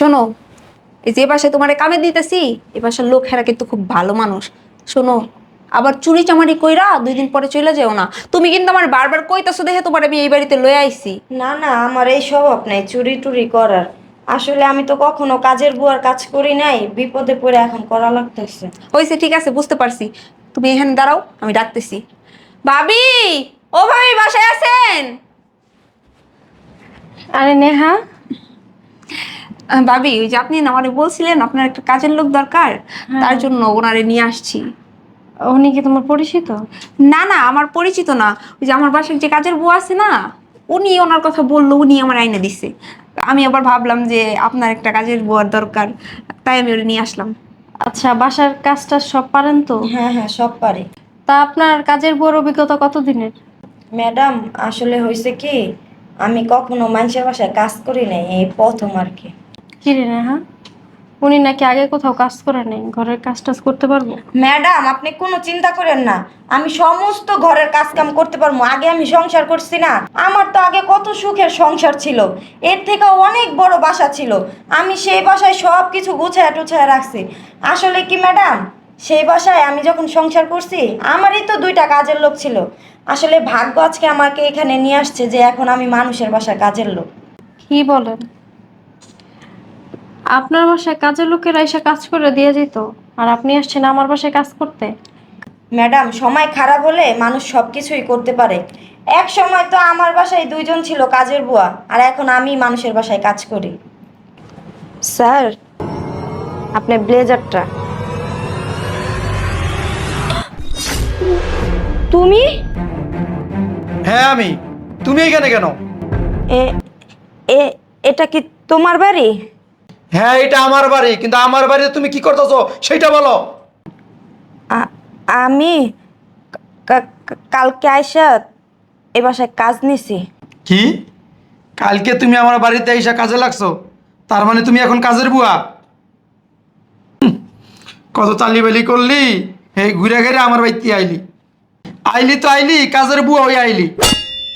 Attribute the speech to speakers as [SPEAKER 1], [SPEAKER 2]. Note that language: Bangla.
[SPEAKER 1] শোনো, এই যে বাসায় তোমারে কামে দিতেছি, এ বাসার লোকেরা কিন্তু খুব ভালো মানুষ। শোনো, আবার চুরি চামারি কইরা 2 দিন পরে চলে যাও না। তুমি কিন্তু আমার বারবার কইতাছো দেখে তোমার আমি এই বাড়িতে লয়ে আইছি।
[SPEAKER 2] না না, আমার এই স্বভাব নাই চুরি টুরি করার। আসলে আমি তো কখনো কাজের বুয়ার কাজ করি নাই, বিপদে পড়ে এখন করা লাগতেছে।
[SPEAKER 1] হয়েছে, ঠিক আছে, বুঝতে পারছি। তুমি এখানে দাঁড়াও, আমি ডাকতেছি। ভাবি, ও ভাবি বাসায় আছেন?
[SPEAKER 3] আরে নেহা,
[SPEAKER 1] ভাবি, ওই যে আপনি না মানে বলছিলেন আপনার একটা কাজের লোক দরকার, তার জন্য ওনারে নিয়ে আসছি।
[SPEAKER 3] উনি কি তোমার পরিচিত?
[SPEAKER 1] না না, আমার পরিচিত না। ওই যে আমার বাসার যে কাজের বউ আছে না, উনি ওনার কথা বললো, উনি আমার আইনে দিছে। আমি আবার ভাবলাম যে আপনার একটা কাজের বুয়ার দরকার, তাই আমি ওরে নিয়ে আসলাম।
[SPEAKER 3] আচ্ছা, বাসার কাজটা সব পারেন তো?
[SPEAKER 2] হ্যাঁ হ্যাঁ, সব পারি।
[SPEAKER 3] তা আপনার কাজের বুয়ার অভিজ্ঞতা কতদিনের?
[SPEAKER 2] ম্যাডাম, আসলে হয়েছে কি, আমি কখনো মানুষের বাসায় কাজ করি নাই, এই প্রথম আর কি।
[SPEAKER 3] কি রে নেহা, উনি নাকি আগে কোথাও কাজ করে নেই, ঘরের কাজ টাজ করতে পারবো?
[SPEAKER 2] ম্যাডাম, আপনি কোনো চিন্তা করেন না, আমি সমস্ত ঘরের কাজ কাম করতে পারবো। আগে আমি সংসার করছি না, আমার তো আগে কত সুখের সংসার ছিল, এর থেকে অনেক বড় বাসা ছিল। আমি সেই বাসায় সব কিছু গুছায় টুছায় রাখছি। আসলে কি ম্যাডাম, সেই বাসায় আমি যখন সংসার করছি, আমারই তো 2টা কাজের লোক ছিল। আসলে ভাগ্য আজকে আমাকে এখানে নিয়ে আসছে যে এখন আমি মানুষের বাসায় কাজের লোক।
[SPEAKER 3] কি বলেন? আপনার বাসায় কাজের লোকেরা এসে কাজ করে দিয়ে যেত, আর আপনি আসছেন আমার বাসায় কাজ করতে?
[SPEAKER 2] ম্যাডাম, সময় খারাপ হলে মানুষ সব কিছুই করতে পারে। এক সময় তো আমার বাসায় 2জন ছিল কাজের বুয়া, আর এখন আমি মানুষের বাসায় কাজ করি। স্যার, আপনার ব্লেজারটা। তুমি
[SPEAKER 4] হ্যাঁ আমি। তুমি এখানে কেন?
[SPEAKER 2] এ এ এটা কি তোমার বাড়ি?
[SPEAKER 4] হ্যাঁ, এটা আমার বাড়ি, কিন্তু আমার বাড়িতে তুমি কি করতেছো সেটা বলো।
[SPEAKER 2] আমি কালকে আইসা এ বাসায় কাজ নিছি।
[SPEAKER 4] কি? কালকে তুমি আমার বাড়িতে এসে কাজে লাগছো? তার মানে তুমি এখন কাজের বুয়া? কত তালিবালি করলি, এই ঘুরে ঘুরে আমার বাড়িতে আইলি। আইলি তো আইলি, কাজের বুয়া হয়ে আইলি।